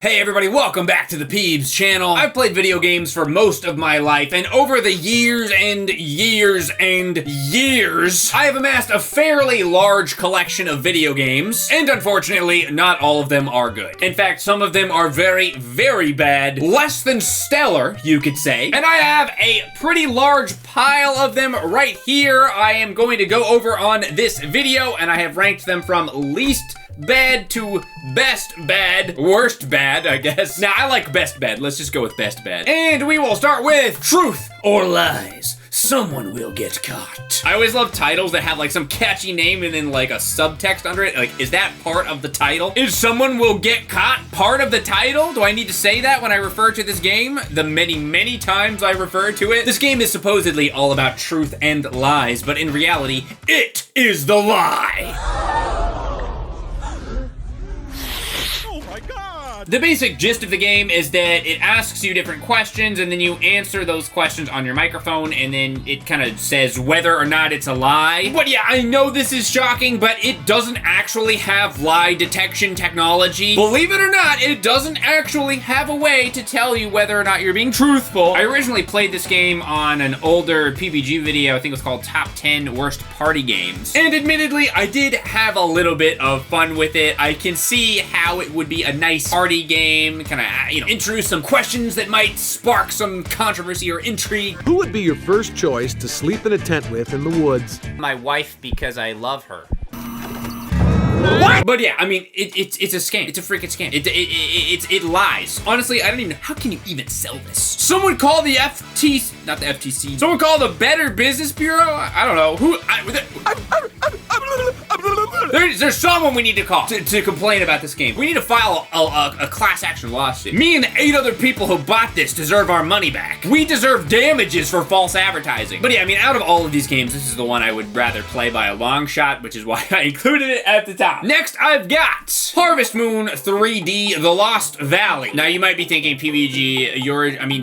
Hey everybody, welcome back to the Peebs channel. I've played video games for most of my life, and over the years and years and years, I have amassed a fairly large collection of video games, and unfortunately, not all of them are good. In fact, some of them are very, very bad, less than stellar, you could say, and I have a pretty large pile of them right here. I am going to go over on this video, and I have ranked them from least bad to best bad. Worst bad, I guess. Now, I like best bad. Let's just go with best bad. And we will start with truth or lies. Someone will get caught. I always love titles that have like some catchy name and then like a subtext under it. Like, is that part of the title? Is someone will get caught part of the title? Do I need to say that when I refer to this game? The many, many times I refer to it. This game is supposedly all about truth and lies, but in reality, it is the lie. The basic gist of the game is that it asks you different questions and then you answer those questions on your microphone and then it kind of says whether or not it's a lie. But yeah, I know this is shocking, but it doesn't actually have lie detection technology. Believe it or not, it doesn't actually have a way to tell you whether or not you're being truthful. I originally played this game on an older PBG video, I think it was called Top 10 Worst Party Games. And admittedly, I did have a little bit of fun with it. I can see how it would be a nice party game, kind of, introduce some questions that might spark some controversy or intrigue. Who would be your first choice to sleep in a tent with in the woods? My wife, because I love her. What? But yeah, I mean, it's a scam. It's a freaking scam. It lies. Honestly, I don't even know. How can you even sell this? Someone call the FTC, not the FTC. Someone call the Better Business Bureau? I don't know. Who? There's someone we need to call to complain about this game. We need to file a class action lawsuit. Me and the 8 other people who bought this deserve our money back. We deserve damages for false advertising. But yeah, I mean, out of all of these games, this is the one I would rather play by a long shot, which is why I included it at the top. Next, I've got Harvest Moon 3D The Lost Valley. Now, you might be thinking, PBG,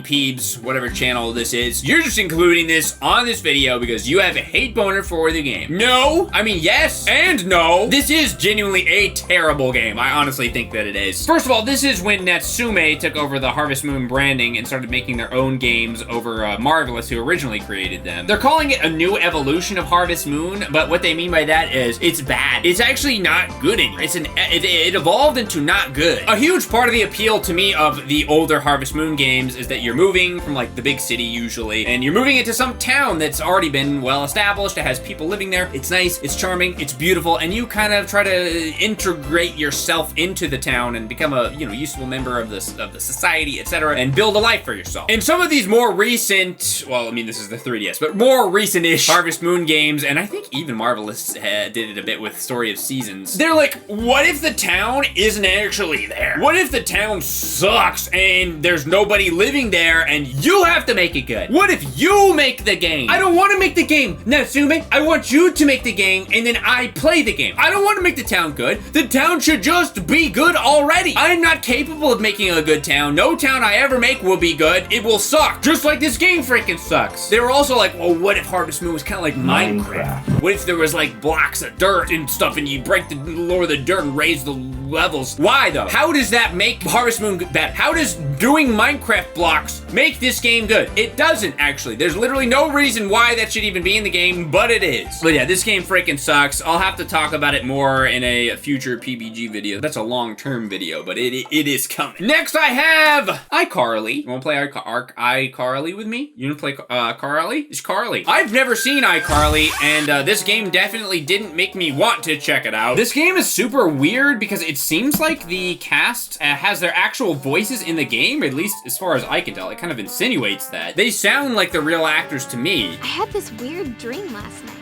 Peebs, whatever channel this is, you're just including this on this video because you have a hate boner for the game. No, I mean, yes and no. This is genuinely a terrible game. I honestly think that it is. First of all, this is when Natsume took over the Harvest Moon branding and started making their own games over Marvelous, who originally created them. They're calling it a new evolution of Harvest Moon, but what they mean by that is it's bad. It's actually not good anymore. It evolved into not good. A huge part of the appeal to me of the older Harvest Moon games is that you're moving from like the big city usually, and you're moving into some town that's already been well established. It has people living there. It's nice, it's charming, it's beautiful, and you kind of try to integrate yourself into the town and become a, useful member of the society, etc., and build a life for yourself. And some of these more recent, well, I mean, this is the 3DS, but more recent-ish Harvest Moon games, and I think even Marvelous did it a bit with Story of Seasons. They're like, what if the town isn't actually there? What if the town sucks and there's nobody living there and you have to make it good? What if you make the game? I don't want to make the game, Natsume. I want you to make the game and then I play the game. I don't want to make the town good. The town should just be good already. I'm not capable of making a good town. No town I ever make will be good. It will suck. Just like this game freaking sucks. They were also like, well, what if Harvest Moon was kind of like Minecraft? What if there was like blocks of dirt and stuff and you break the lower the dirt and raise the levels? Why though? How does that make Harvest Moon bad? How does doing Minecraft blocks make this game good? It doesn't actually. There's literally no reason why that should even be in the game, but it is. But yeah, this game freaking sucks. I'll have to talk about it more in a future PBG video. That's a long-term video, but it is coming. Next I have iCarly. You wanna play iCarly with me? You wanna play Carly? It's Carly. I've never seen iCarly, and this game definitely didn't make me want to check it out. This game is super weird because it seems like the cast has their actual voices in the game, at least as far as I can tell. It kind of insinuates that. They sound like the real actors to me. I had this weird dream last night.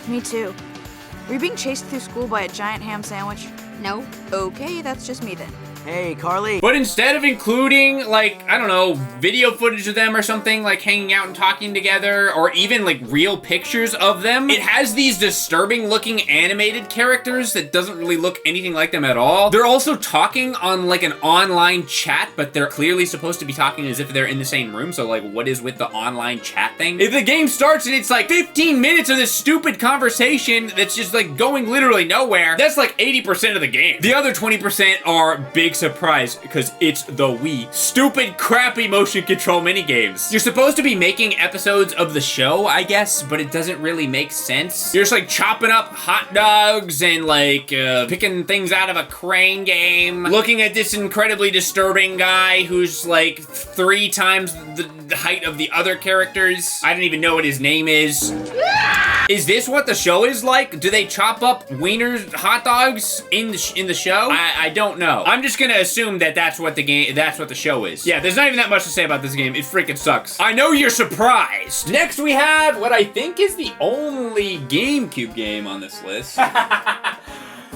Me too. Were you being chased through school by a giant ham sandwich? No. Okay, that's just me then. Hey, Carly. But instead of including, like, I don't know, video footage of them or something, like hanging out and talking together, or even like real pictures of them, it has these disturbing looking animated characters that doesn't really look anything like them at all. They're also talking on like an online chat, but they're clearly supposed to be talking as if they're in the same room, so like what is with the online chat thing? If the game starts and it's like 15 minutes of this stupid conversation that's just like going literally nowhere, that's like 80% of the game. The other 20% are big big surprise because it's the Wii. Stupid, crappy motion control minigames. You're supposed to be making episodes of the show, I guess, but it doesn't really make sense. You're just like chopping up hot dogs and like picking things out of a crane game. Looking at this incredibly disturbing guy who's like 3 times the height of the other characters. I don't even know what his name is. Is this what the show is like? Do they chop up wieners, hot dogs in the show? I don't know. I'm just gonna assume that that's what the show is. Yeah, there's not even that much to say about this game. It freaking sucks. I know you're surprised. Next we have what I think is the only GameCube game on this list.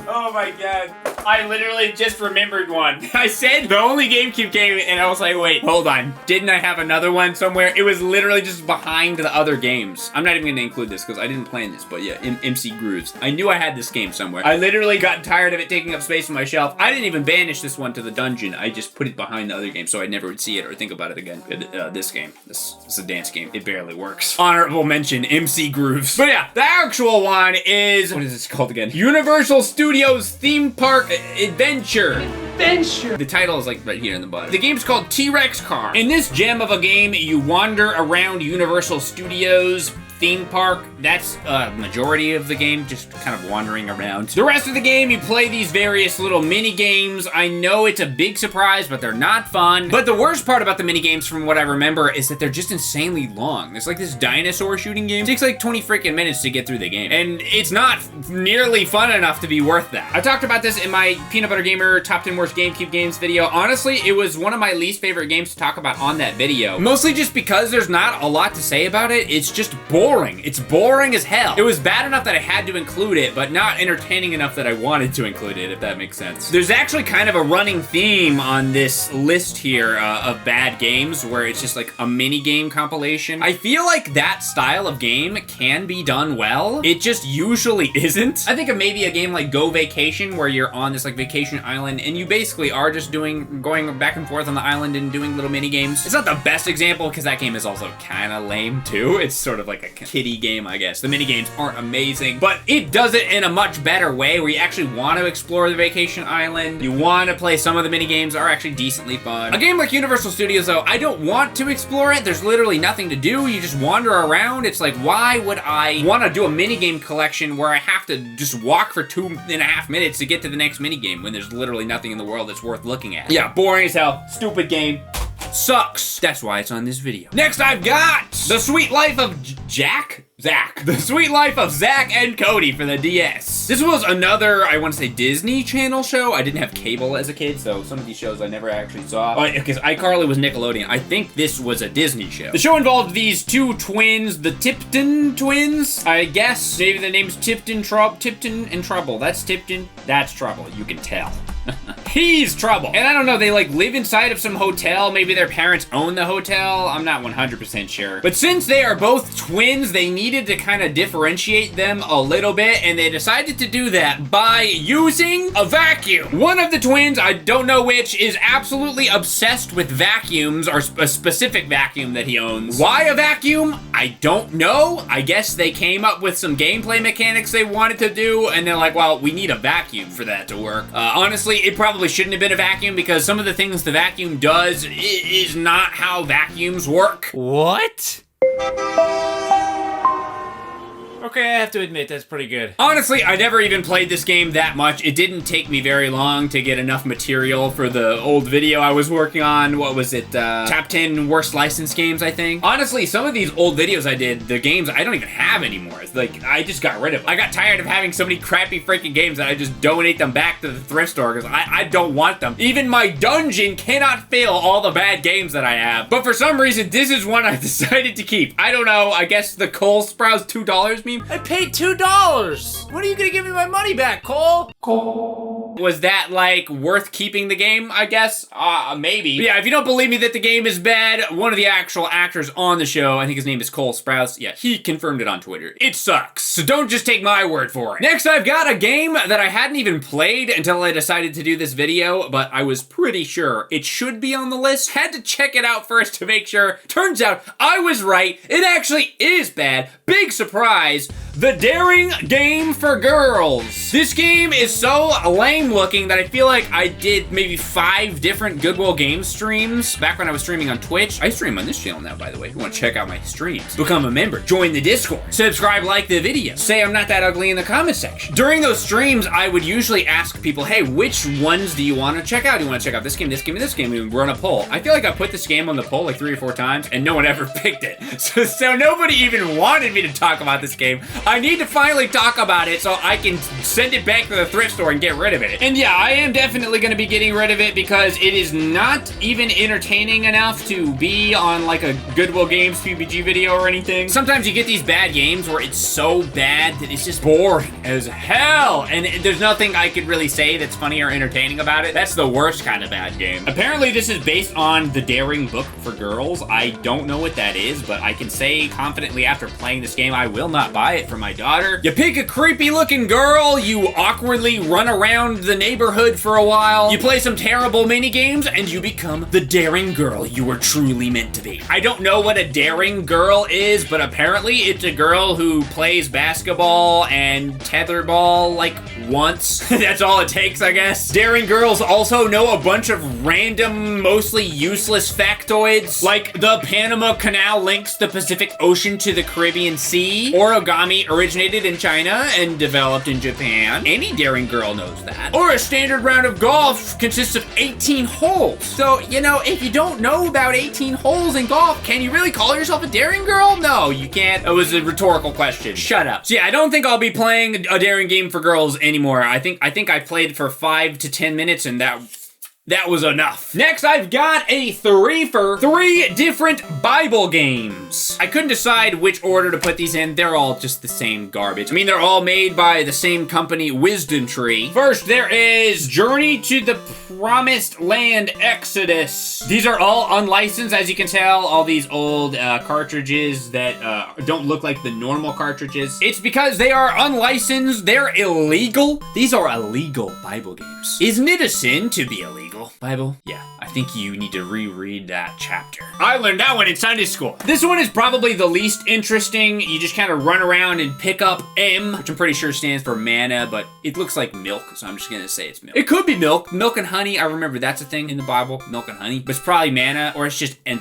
Oh my god. I literally just remembered one. I said the only GameCube game and I was like, wait, hold on. Didn't I have another one somewhere? It was literally just behind the other games. I'm not even gonna include this because I didn't plan this, but yeah, MC Grooves. I knew I had this game somewhere. I literally got tired of it taking up space on my shelf. I didn't even banish this one to the dungeon. I just put it behind the other game so I never would see it or think about it again. This game. This is a dance game. It barely works. Honorable mention, MC Grooves. But yeah, the actual one is, what is this called again? Universal Studios Theme Park Adventure. The title is like right here in the bottom. The game's called TRex Car. In this gem of a game, you wander around Universal Studios theme park. That's a majority of the game, just kind of wandering around. The rest of the game, you play these various little mini games. I know it's a big surprise, but they're not fun. But the worst part about the mini games, from what I remember, is that they're just insanely long. There's like this dinosaur shooting game. It takes like 20 freaking minutes to get through the game, and it's not nearly fun enough to be worth that. I talked about this in my Peanut Butter Gamer Top 10 Worst GameCube Games video. Honestly, it was one of my least favorite games to talk about on that video. Mostly just because there's not a lot to say about it. It's just boring. It's boring as hell. It was bad enough that I had to include it, but not entertaining enough that I wanted to include it, if that makes sense. There's actually kind of a running theme on this list here of bad games where it's just like a mini game compilation. I feel like that style of game can be done well. It just usually isn't. I think of maybe a game like Go Vacation where you're on this like vacation island and you basically are just going back and forth on the island and doing little mini games. It's not the best example because that game is also kind of lame too. It's sort of like a kiddie game, I guess. The mini games aren't amazing, but it does it in a much better way where you actually want to explore the vacation island. You want to play some of the mini games are actually decently fun. A game like Universal Studios though, I don't want to explore it. There's literally nothing to do. You just wander around. It's like, why would I want to do a mini game collection where I have to just walk for 2.5 minutes to get to the next mini game when there's literally nothing in the world that's worth looking at? Yeah, boring as hell. Stupid game. Sucks. That's why it's on this video. Next, I've got The Sweet Life of Zach. The Sweet Life of Zach and Cody for the DS. This was another, I want to say, Disney Channel show. I didn't have cable as a kid, so some of these shows I never actually saw. Because iCarly was Nickelodeon. I think this was a Disney show. The show involved these 2 twins, the Tipton twins, I guess. Maybe the name's Tipton and Trouble. That's Tipton, that's Trouble. You can tell. He's Trouble. And I don't know, they like live inside of some hotel. Maybe their parents own the hotel. I'm not 100% sure. But since they are both twins, they needed to kind of differentiate them a little bit, and they decided to do that by using a vacuum. One of the twins, I don't know which, is absolutely obsessed with vacuums, or a specific vacuum that he owns. Why a vacuum? I don't know. I guess they came up with some gameplay mechanics they wanted to do, and they're like, well, we need a vacuum for that to work. Honestly, it probably shouldn't have been a vacuum because some of the things the vacuum does is not how vacuums work. What? Okay, I have to admit, that's pretty good. Honestly, I never even played this game that much. It didn't take me very long to get enough material for the old video I was working on. What was it? Top 10 Worst Licensed Games, I think. Honestly, some of these old videos I did, the games I don't even have anymore. It's like, I just got rid of them. I got tired of having so many crappy freaking games that I just donate them back to the thrift store because I don't want them. Even my dungeon cannot fill all the bad games that I have. But for some reason, this is one I decided to keep. I don't know, I guess the Cole Sprouse $2 meme? I paid $2! When are you gonna give me my money back, Cole? Was that, like, worth keeping the game, I guess? Maybe. But yeah, if you don't believe me that the game is bad, one of the actual actors on the show, I think his name is Cole Sprouse, yeah, he confirmed it on Twitter. It sucks. So don't just take my word for it. Next, I've got a game that I hadn't even played until I decided to do this video, but I was pretty sure it should be on the list. Had to check it out first to make sure. Turns out, I was right. It actually is bad. Big surprise. The Daring Game for Girls. This game is so lame looking that I feel like I did maybe 5 different Goodwill Games streams back when I was streaming on Twitch. I stream on this channel now, by the way. If you want to check out my streams, become a member, join the Discord, subscribe, like the video, say I'm not that ugly in the comment section. During those streams, I would usually ask people, hey, which ones do you want to check out? Do you want to check out this game, this game, and this game? And run a poll. I feel like I put this game on the poll like 3 or 4 times, and no one ever picked it. So nobody even wanted me to talk about this game. I need to finally talk about it so I can send it back to the thrift store and get rid of it. And yeah, I am definitely going to be getting rid of it because it is not even entertaining enough to be on like a Goodwill Games PBG video or anything. Sometimes you get these bad games where it's so bad that it's just boring as hell, and there's nothing I could really say that's funny or entertaining about it. That's the worst kind of bad game. Apparently this is based on the Daring Book for Girls. I don't know what that is, but I can say confidently after playing this game, I will not buy it for my daughter. You pick a creepy looking girl, you awkwardly run around the neighborhood for a while, you play some terrible mini games, and you become the daring girl you were truly meant to be. I don't know what a daring girl is, but apparently it's a girl who plays basketball and tetherball like once. That's all it takes, I guess. Daring girls also know a bunch of random, mostly useless factoids, like the Panama Canal links the Pacific Ocean to the Caribbean Sea. Origami originated in China and developed in Japan. Any daring girl knows that. Or a standard round of golf consists of 18 holes. So, you know, if you don't know about 18 holes in golf, can you really call yourself a daring girl? No, you can't. It was a rhetorical question. Shut up. So yeah, I don't think I'll be playing a daring game for girls anymore. I think I played for 5 to 10 minutes and that was enough. Next, I've got a 3 for 3 different Bible games. I couldn't decide which order to put these in. They're all just the same garbage. I mean, they're all made by the same company, Wisdom Tree. First, there is Journey to the Promised Land Exodus. These are all unlicensed, as you can tell. All these old cartridges that don't look like the normal cartridges. It's because they are unlicensed. They're illegal. These are illegal Bible games. Isn't it a sin to be illegal? Bible? Yeah, I think you need to reread that chapter. I learned that one in Sunday school. This one is probably the least interesting. You just kind of run around and pick up M, which I'm pretty sure stands for manna, but it looks like milk, so I'm just gonna say it's milk. It could be milk. Milk and honey, I remember that's a thing in the Bible, milk and honey, but it's probably manna, or it's just some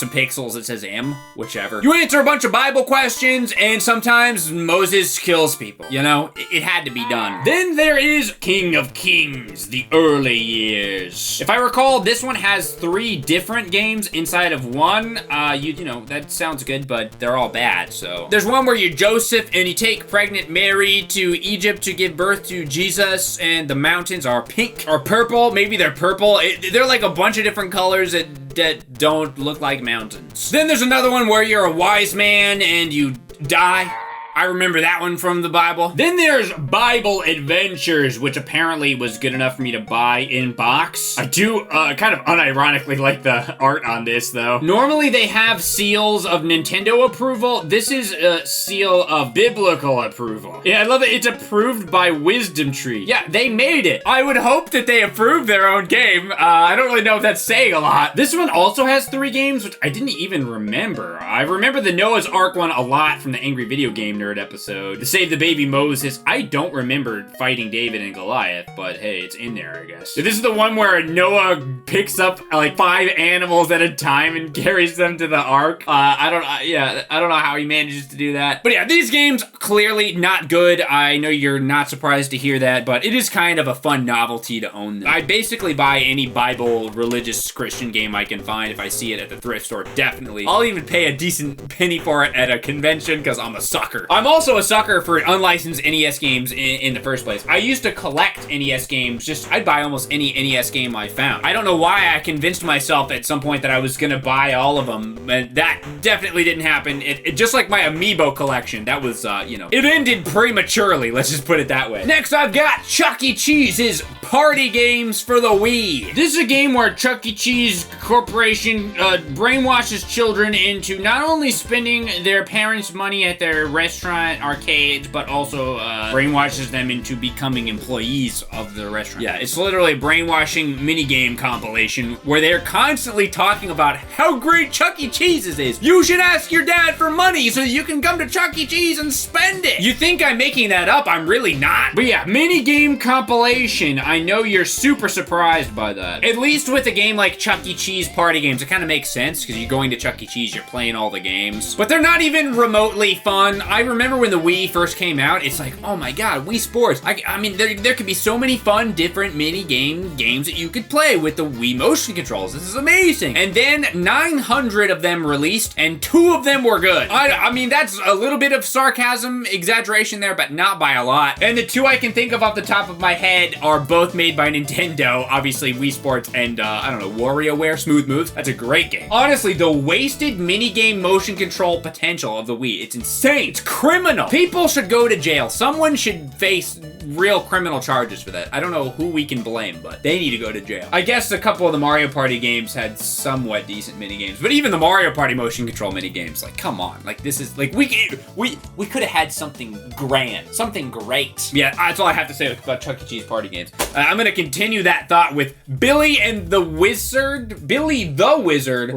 pixels that says M, whichever. You answer a bunch of Bible questions, and sometimes Moses kills people. You know, it had to be done. Then there is King of Kings, the early years. If I recall, this one has 3 different games inside of one. You know, that sounds good, but they're all bad, so. There's one where you're Joseph and you take pregnant Mary to Egypt to give birth to Jesus, and the mountains are pink or purple. Maybe they're purple. They're like a bunch of different colors that don't look like mountains. Then there's another one where you're a wise man and you die. I remember that one from the Bible. Then there's Bible Adventures, which apparently was good enough for me to buy in box. I do kind of unironically like the art on this, though. Normally they have seals of Nintendo approval. This is a seal of biblical approval. Yeah, I love it. It's approved by Wisdom Tree. Yeah, they made it. I would hope that they approved their own game. I don't really know if that's saying a lot. This one also has 3 games, which I didn't even remember. I remember the Noah's Ark one a lot from the Angry Video Game Nerd episode. To Save the Baby Moses, I don't remember fighting David and Goliath, but hey, it's in there, I guess. This is the one where Noah picks up like 5 animals at a time and carries them to the ark. I don't know how he manages to do that. But yeah, these games, clearly not good. I know you're not surprised to hear that, but it is kind of a fun novelty to own them. I basically buy any Bible, religious, Christian game I can find if I see it at the thrift store, definitely. I'll even pay a decent penny for it at a convention because I'm a sucker. I'm also a sucker for unlicensed NES games in the first place. I used to collect NES games. I'd buy almost any NES game I found. I don't know why I convinced myself at some point that I was gonna buy all of them, but that definitely didn't happen. It just like my Amiibo collection. That was, you know, it ended prematurely. Let's just put it that way. Next, I've got ChuckECheese's party games for the Wii. This is a game where ChuckECheese Corporation brainwashes children into not only spending their parents' money at their restaurant arcades, but also brainwashes them into becoming employees of the restaurant. Yeah, it's literally a brainwashing minigame compilation where they're constantly talking about how great ChuckECheese is. You should ask your dad for money so that you can come to ChuckECheese and spend it. You think I'm making that up? I'm really not. But yeah, minigame compilation. I know you're super surprised by that. At least with a game like ChuckECheese Party Games, it kind of makes sense because you're going to ChuckECheese, you're playing all the games. But they're not even remotely fun. I remember when the Wii first came out, it's like, oh my god, Wii Sports. I mean, there could be so many fun, different minigame games that you could play with the Wii motion controls. This is amazing. And then 900 of them released, and 2 of them were good. I mean, that's a little bit of sarcasm, exaggeration there, but not by a lot. And the 2 I can think of off the top of my head are both made by Nintendo. Obviously, Wii Sports and, I don't know, WarioWare, Smooth Moves. That's a great game. Honestly, the wasted minigame motion control potential of the Wii, it's insane. It's criminal. People should go to jail. Someone should face real criminal charges for that. I don't know who we can blame, but they need to go to jail. I guess a couple of the Mario Party games had somewhat decent minigames, but even the Mario Party motion control minigames, like, come on. Like, this is, like, we could have had something grand, something great. Yeah, that's all I have to say about ChuckECheese Party Games. I'm gonna continue that thought with Billy the Wizard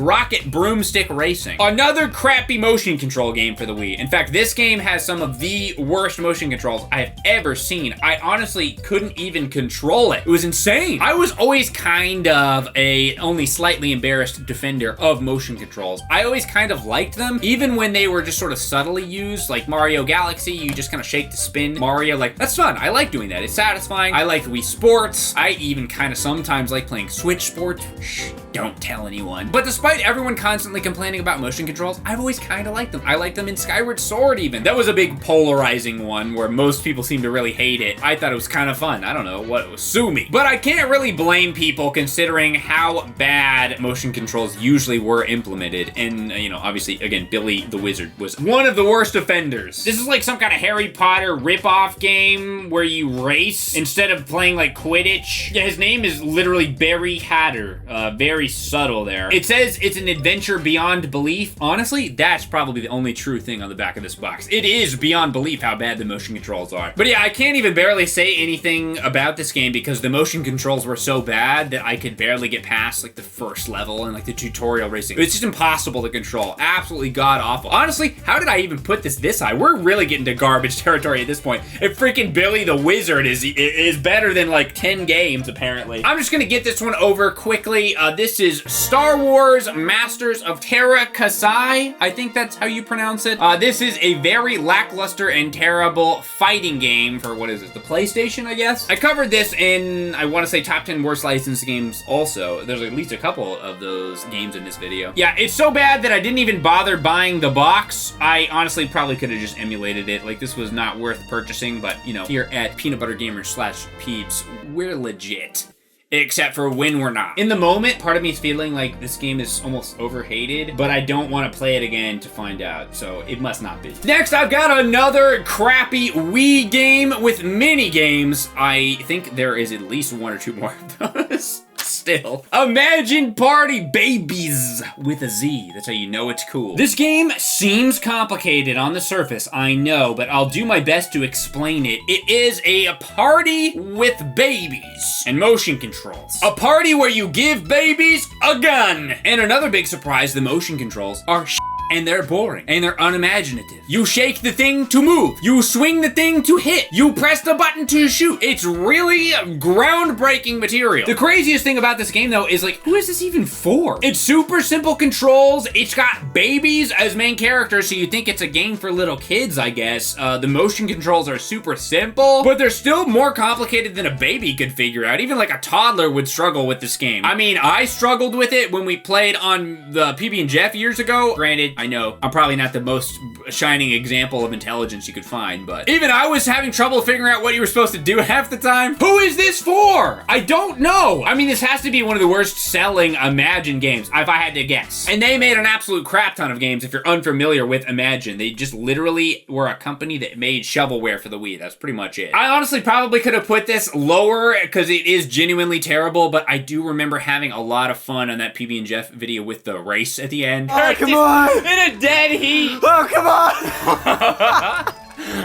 Rocket Broomstick Racing. Another crappy motion control game for the Wii. In fact, this game has some of the worst motion controls I have ever seen. I honestly couldn't even control it. It was insane. I was always kind of a only slightly embarrassed defender of motion controls. I always kind of liked them, even when they were just sort of subtly used, like Mario Galaxy, you just kind of shake to spin Mario. Like, that's fun. I like doing that. It's satisfying. I like Wii Sports. I even kind of sometimes like playing Switch Sports. Shh, don't tell anyone. But despite everyone constantly complaining about motion controls, I've always kind of liked them. I liked them in Skyward Sword even. That was a big polarizing one where most people seem to really hate it. I thought it was kind of fun. I don't know what was, sue me. But I can't really blame people considering how bad motion controls usually were implemented. And, you know, obviously, again, Billy the Wizard was one of the worst offenders. This is like some kind of Harry Potter ripoff game where you race instead of playing like Quidditch. Yeah, his name is literally Barry Hatter. Very subtle there. It says it's an adventure beyond belief. Honestly, that's probably the only true thing on the back of this box. It is beyond belief how bad the motion controls are. But yeah, I can't even barely say anything about this game because the motion controls were so bad that I could barely get past like the first level and like the tutorial racing. It's just impossible to control. Absolutely god awful. Honestly, how did I even put this high? We're really getting to garbage territory at this point. If freaking Billy the Wizard is better than like 10 games apparently. I'm just gonna get this one over quickly. This is Star Wars Masters of Terra Kasai. I think that's how you pronounce it. This is a very lackluster and terrible fighting game for, what is it, the PlayStation, I guess? I covered this in, I want to say, top 10 worst licensed games also. There's at least a couple of those games in this video. Yeah, it's so bad that I didn't even bother buying the box. I honestly probably could have just emulated it. Like, this was not worth purchasing, but, you know, here at Peanut Butter Gamers / Peebs, we're legit. Except for when we're not. In the moment, part of me is feeling like this game is almost overhated, but I don't want to play it again to find out, so it must not be. Next, I've got another crappy Wii game with mini games. I think there is at least 1 or 2 more of those. Still. Imagine Party Babies with a Z. That's how you know it's cool. This game seems complicated on the surface, I know, but I'll do my best to explain it. It is a party with babies and motion controls. A party where you give babies a gun. And another big surprise, the motion controls are and they're boring, and they're unimaginative. You shake the thing to move. You swing the thing to hit. You press the button to shoot. It's really groundbreaking material. The craziest thing about this game, though, is like, who is this even for? It's super simple controls. It's got babies as main characters, so you think it's a game for little kids, I guess. The motion controls are super simple, but they're still more complicated than a baby could figure out. Even like a toddler would struggle with this game. I mean, I struggled with it when we played on the PB and Jeff years ago. Granted, I know I'm probably not the most shining example of intelligence you could find, but even I was having trouble figuring out what you were supposed to do half the time. Who is this for? I don't know. I mean, this has to be one of the worst selling Imagine games, if I had to guess. And they made an absolute crap ton of games. If you're unfamiliar with Imagine, they just literally were a company that made shovelware for the Wii. That's pretty much it. I honestly probably could have put this lower because it is genuinely terrible, but I do remember having a lot of fun on that PB and Jeff video with the race at the end. Oh, come on! In a dead heat! Oh, come on!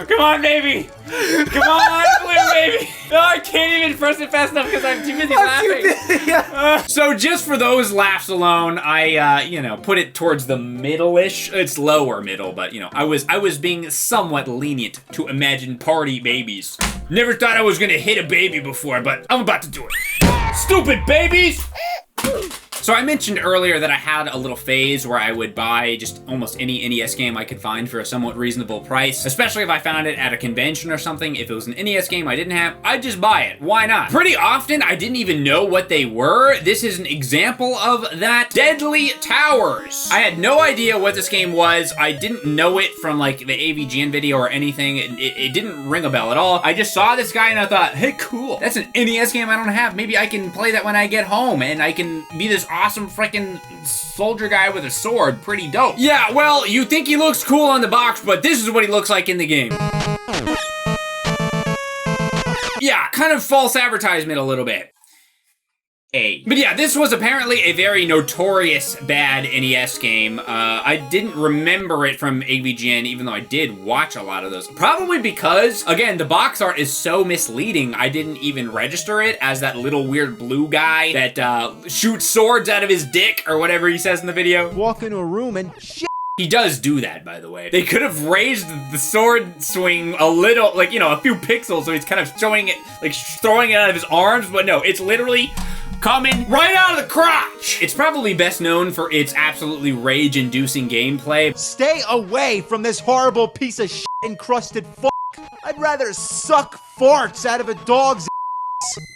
Come on, baby! Come on, Blue, baby! No, I can't even press it fast enough because I'm too busy laughing. So just for those laughs alone, I, you know, put it towards the middle-ish. It's lower middle, but, you know, I was being somewhat lenient to Imagine Party babies. Never thought I was gonna hit a baby before, but I'm about to do it. Stupid babies! So I mentioned earlier that I had a little phase where I would buy just almost any NES game I could find for a somewhat reasonable price, especially if I found it at a convention or something. If it was an NES game I didn't have, I'd just buy it. Why not? Pretty often, I didn't even know what they were. This is an example of that. Deadly Towers. I had no idea what this game was. I didn't know it from like the AVGN video or anything. It didn't ring a bell at all. I just saw this guy and I thought, hey, cool. That's an NES game I don't have. Maybe I can play that when I get home and I can be this awesome freaking soldier guy with a sword. Pretty dope. Yeah, well, you think he looks cool on the box, but this is what he looks like in the game. Yeah, kind of false advertisement a little bit. But yeah, this was apparently a very notorious bad NES game. I didn't remember it from AVGN, even though I did watch a lot of those. Probably because, again, the box art is so misleading, I didn't even register it as that little weird blue guy that shoots swords out of his dick, or whatever he says in the video. Walk into a room and shit. He does do that, by the way. They could have raised the sword swing a little, like, you know, a few pixels, so he's kind of showing it, like, throwing it out of his arms, but no, it's literally coming right out of the crotch! It's probably best known for its absolutely rage-inducing gameplay. Stay away from this horrible piece of shit-encrusted f***. I'd rather suck farts out of a dog's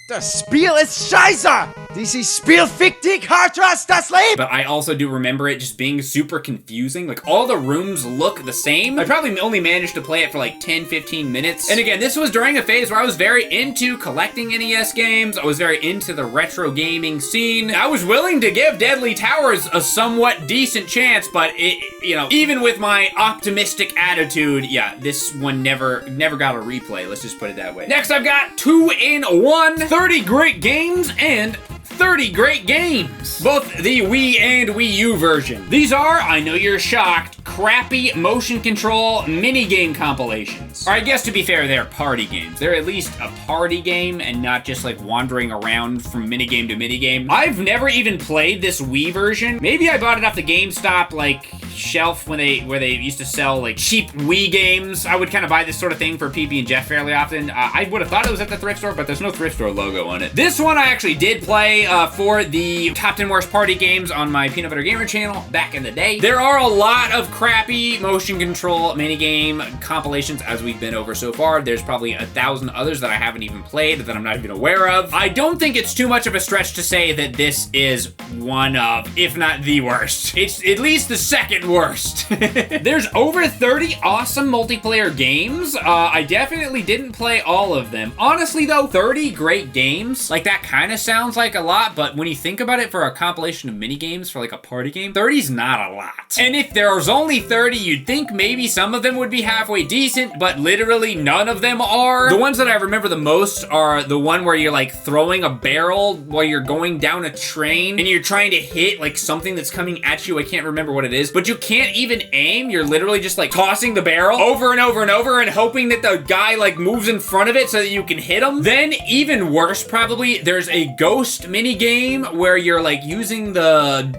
Das Spiel ist scheiße! Dieses Spiel fickt dich, Hartras, das Leben! But I also do remember it just being super confusing. Like, all the rooms look the same. I probably only managed to play it for like 10-15 minutes. And again, this was during a phase where I was very into collecting NES games. I was very into the retro gaming scene. I was willing to give Deadly Towers a somewhat decent chance, but it, you know, even with my optimistic attitude, yeah, this one never got a replay. Let's just put it that way. Next, I've got 2-in-1. 30 great games and 30 great games. Both the Wii and Wii U version. These are, I know you're shocked, crappy motion control minigame compilations. Or I guess to be fair, they're party games. They're at least a party game and not just like wandering around from minigame to minigame. I've never even played this Wii version. Maybe I bought it off the GameStop like shelf where they used to sell like cheap Wii games. I would kind of buy this sort of thing for PB and Jeff fairly often. I would have thought it was at the thrift store, but there's no thrift store logo on it. This one I actually did play for the Top 10 Worst Party Games on my Peanut Butter Gamer channel back in the day. There are a lot of crappy motion control minigame compilations as we've been over so far. There's probably 1,000 others that I haven't even played that I'm not even aware of. I don't think it's too much of a stretch to say that this is one of, if not the worst. It's at least the second worst. There's over 30 awesome multiplayer games. I definitely didn't play all of them. Honestly though, 30 great games, like that kind of sounds like a lot, but when you think about it for a compilation of mini games for like a party game, 30's not a lot. And if there's only 30, you'd think maybe some of them would be halfway decent, but literally none of them are. The ones that I remember the most are the one where you're like throwing a barrel while you're going down a train and you're trying to hit like something that's coming at you. I can't remember what it is, but you can't even aim. You're literally just like tossing the barrel over and over and over and hoping that the guy like moves in front of it so that you can hit him. Then even worse probably, there's a ghost mini game where you're like using the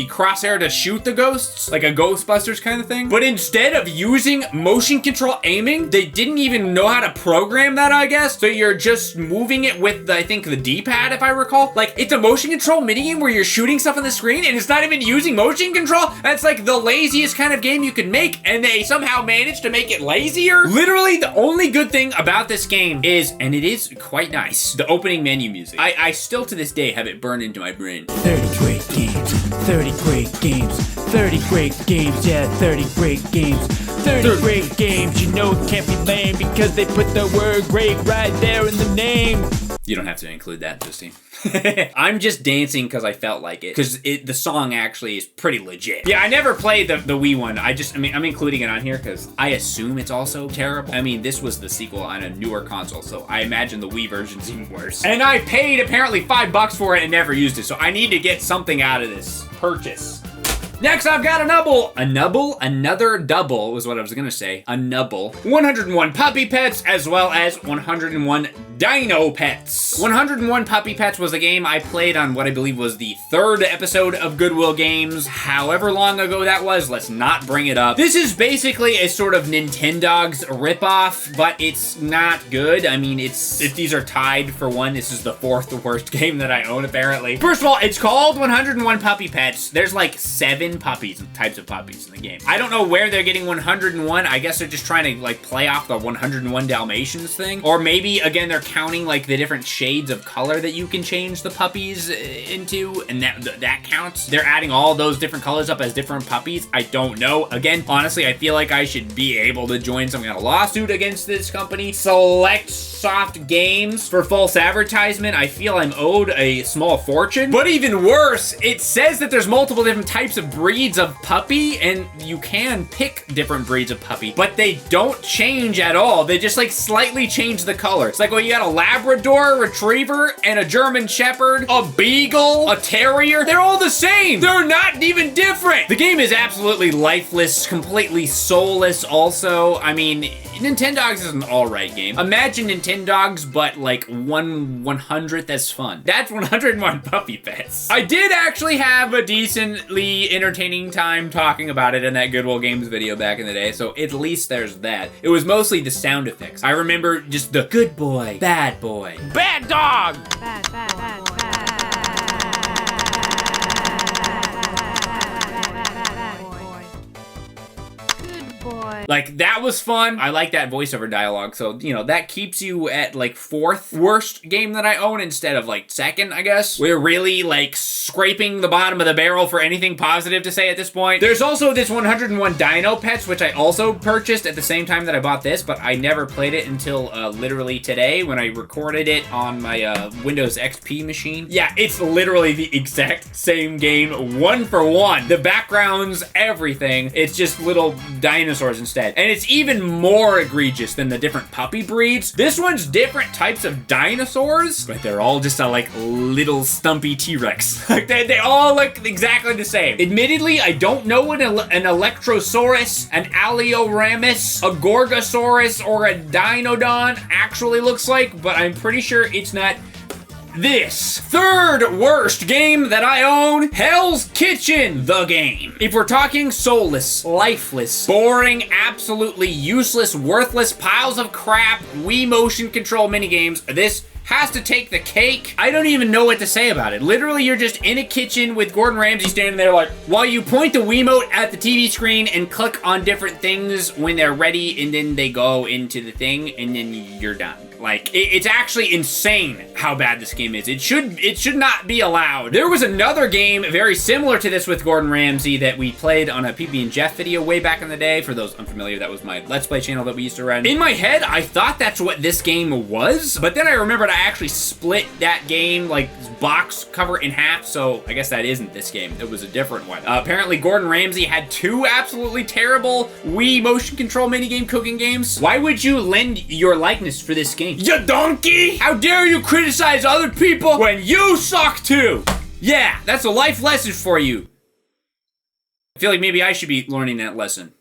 crosshair to shoot the ghosts, like a Ghostbusters kind of thing. But instead of using motion control aiming, they didn't even know how to program that, I guess. So you're just moving it with, I think, the D-pad, if I recall. Like, it's a motion control minigame where you're shooting stuff on the screen and it's not even using motion control. That's like the laziest kind of game you could make, and they somehow managed to make it lazier. Literally, the only good thing about this game is, and it is quite nice, the opening menu music. I still to this day have it burned into my brain. 30 great games, 30 great games, 30 great games, yeah, 30 great games. 30 great games, you know it can't be lame because they put the word great right there in the name. You don't have to include that, Justin. I'm just dancing because I felt like it. Because the song actually is pretty legit. Yeah, I never played the Wii one. I'm including it on here because I assume it's also terrible. I mean, this was the sequel on a newer console, so I imagine the Wii version's even worse. And I paid apparently $5 for it and never used it, so I need to get something out of this purchase. Next, I've got a nubble. A nubble? Another double was what I was gonna say. A nubble. 101 Puppy Pets, as well as 101 Dino Pets. 101 Puppy Pets was a game I played on what I believe was the 3rd episode of Goodwill Games. However long ago that was, let's not bring it up. This is basically a sort of Nintendogs ripoff, but it's not good. I mean, if these are tied for one, this is the 4th worst game that I own, apparently. First of all, it's called 101 Puppy Pets. There's like 7 types of puppies in the game. I don't know where they're getting 101. I guess they're just trying to like play off the 101 Dalmatians thing. Or maybe, again, they're counting like the different shades of color that you can change the puppies into, and that counts. They're adding all those different colors up as different puppies. I don't know. Again, honestly, I feel like I should be able to join some kind of lawsuit against this company. Select Soft Games for false advertisement. I feel I'm owed a small fortune. But even worse, it says that there's multiple different types of breeds of puppy, and you can pick different breeds of puppy, but they don't change at all. They just like slightly change the color. It's like, well, you got a Labrador Retriever and a German Shepherd, a Beagle, a Terrier. They're all the same. They're not even different. The game is absolutely lifeless, completely soulless also. I mean, Nintendogs is an alright game. Imagine Nintendogs, but like 1/100th as fun. That's 101 Puppy Pets. I did actually have a decently entertaining time talking about it in that Goodwill Games video back in the day, so at least there's that. It was mostly the sound effects. I remember just the good boy, bad boy, bad dog, Bad, bad, bad, bad. Boy. like that was fun. I like that voiceover dialogue, so you know that keeps you at like 4th worst game that I own instead of like 2nd, I guess. We're really like scraping the bottom of the barrel for anything positive to say at this point. There's also this 101 Dino Pets, which I also purchased at the same time that I bought this, but I never played it until literally today when I recorded it on my Windows XP machine. Yeah, it's literally the exact same game, 1 for 1. The backgrounds, everything. It's just little dinosaurs instead. And it's even more egregious than the different puppy breeds. This one's different types of dinosaurs, but they're all just a like little stumpy T-Rex. Like they all look exactly the same. Admittedly, I don't know what an Electrosaurus, an Alioramus, a Gorgosaurus, or a Dinodon actually looks like, but I'm pretty sure it's not this. 3rd worst game that I own, Hell's Kitchen, the game. If we're talking soulless, lifeless, boring, absolutely useless, worthless piles of crap Wii motion control minigames, this has to take the cake. I don't even know what to say about it. Literally, you're just in a kitchen with Gordon Ramsay standing there like, while you point the Wiimote at the TV screen and click on different things when they're ready, and then they go into the thing, and then you're done. Like, it's actually insane how bad this game is. It should not be allowed. There was another game very similar to this with Gordon Ramsay that we played on a PB and Jeff video way back in the day. For those unfamiliar, that was my Let's Play channel that we used to run. In my head, I thought that's what this game was, but then I remembered I actually split that game, like, box cover in half, so I guess that isn't this game. It was a different one. Apparently, Gordon Ramsay had 2 absolutely terrible Wii motion control minigame cooking games. Why would you lend your likeness for this game? You donkey! How dare you criticize other people when you suck too? Yeah, that's a life lesson for you. I feel like maybe I should be learning that lesson.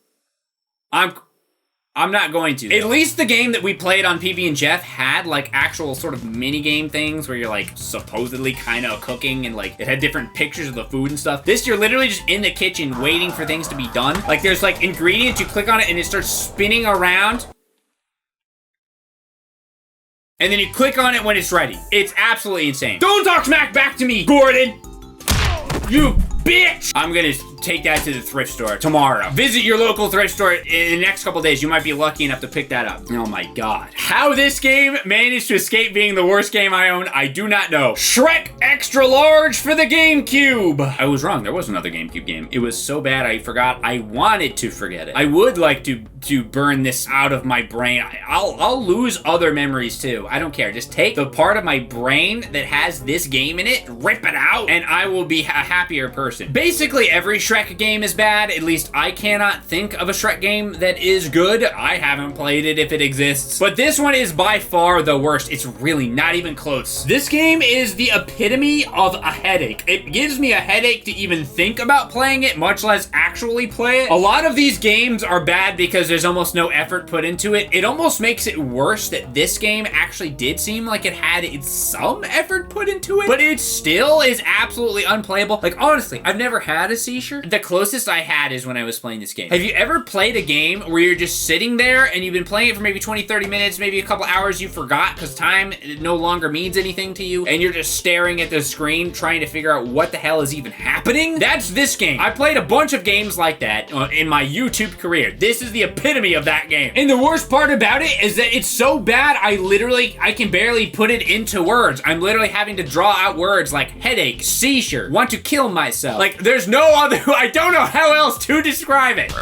I'm not going to. At least the game that we played on PB and Jeff had like actual sort of mini game things where you're like supposedly kind of cooking and like it had different pictures of the food and stuff. This, you're literally just in the kitchen waiting for things to be done. Like there's like ingredients, you click on it and it starts spinning around. And then you click on it when it's ready. It's absolutely insane. Don't talk smack back to me, Gordon! You bitch! I'm gonna take that to the thrift store tomorrow. Visit your local thrift store in the next couple days. You might be lucky enough to pick that up. Oh my God. How this game managed to escape being the worst game I own, I do not know. Shrek Extra Large for the GameCube. I was wrong. There was another GameCube game. It was so bad I forgot. I wanted to forget it. I would like to burn this out of my brain. I'll lose other memories too. I don't care. Just take the part of my brain that has this game in it, rip it out, and I will be a happier person. Basically, every Shrek game is bad. At least I cannot think of a Shrek game that is good. I haven't played it if it exists. But this one is by far the worst. It's really not even close. This game is the epitome of a headache. It gives me a headache to even think about playing it, much less actually play it. A lot of these games are bad because there's almost no effort put into it. It almost makes it worse that this game actually did seem like it had some effort put into it, but it still is absolutely unplayable. Like, honestly, I've never had a seizure. The closest I had is when I was playing this game. Have you ever played a game where you're just sitting there and you've been playing it for maybe 20, 30 minutes, maybe a couple hours, you forgot because time no longer means anything to you, and you're just staring at the screen trying to figure out what the hell is even happening? That's this game. I played a bunch of games like that in my YouTube career. This is the epitome of that game. And the worst part about it is that it's so bad, I can barely put it into words. I'm literally having to draw out words like headache, seizure, want to kill myself. Like, there's no other, I don't know how else to describe it.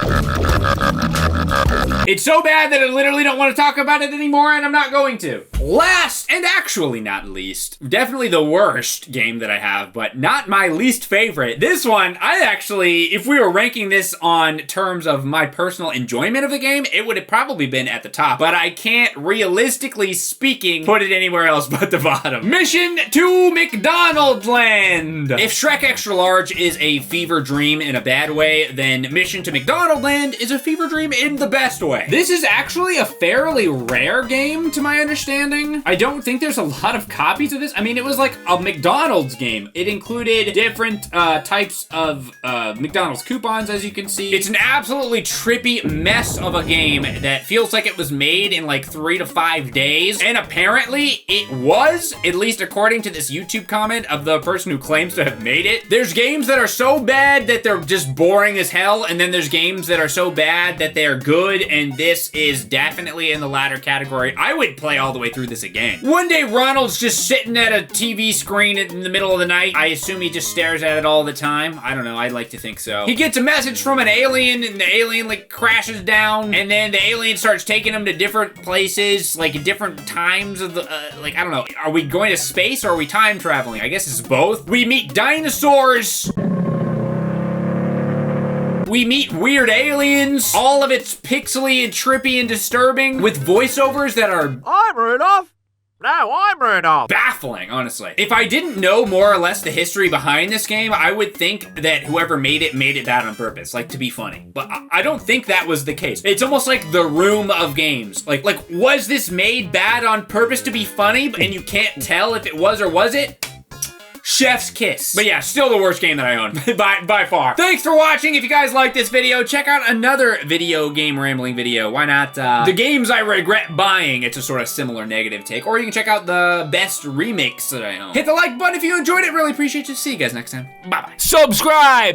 It's so bad that I literally don't want to talk about it anymore, and I'm not going to. Last, and actually not least, definitely the worst game that I have, but not my least favorite. This one, I actually, if we were ranking this on terms of my personal enjoyment of the game, it would have probably been at the top, but I can't, realistically speaking, put it anywhere else but the bottom. Mission to McDonald's Land. If Shrek Extra Large is a fever dream in a bad way, then Mission to McDonald Land is a fever dream in the best way. This is actually a fairly rare game, to my understanding. I don't think there's a lot of copies of this. I mean, it was like a McDonald's game. It included different types of McDonald's coupons, as you can see. It's an absolutely trippy mess of a game that feels like it was made in like 3 to 5 days. And apparently it was, at least according to this YouTube comment of the person who claims to have made it. There's games that are so bad that they're just boring as hell, and then there's games that are so bad that they're good, and this is definitely in the latter category. I would play all the way through this again. One day Ronald's just sitting at a TV screen in the middle of the night. I assume he just stares at it all the time. I don't know, I'd like to think so. He gets a message from an alien, and the alien like crashes down, and then the alien starts taking him to different places, like different times of the, like, I don't know. Are we going to space or are we time traveling? I guess it's both. We meet dinosaurs. We meet weird aliens. All of it's pixely and trippy and disturbing with voiceovers that are... I'm Rudolph. Now I'm Rudolph. Baffling, honestly. If I didn't know more or less the history behind this game, I would think that whoever made it bad on purpose, like to be funny. But I don't think that was the case. It's almost like the Room of games. Like, was this made bad on purpose to be funny, and you can't tell if it was or was it? Chef's kiss. But yeah, still the worst game that I own, by far. Thanks for watching. If you guys like this video, check out another video game rambling video. Why not the games I regret buying? It's a sort of similar negative take. Or you can check out the best remakes that I own. Hit the like button if you enjoyed it. Really appreciate you. See you guys next time. Bye-bye. Subscribe!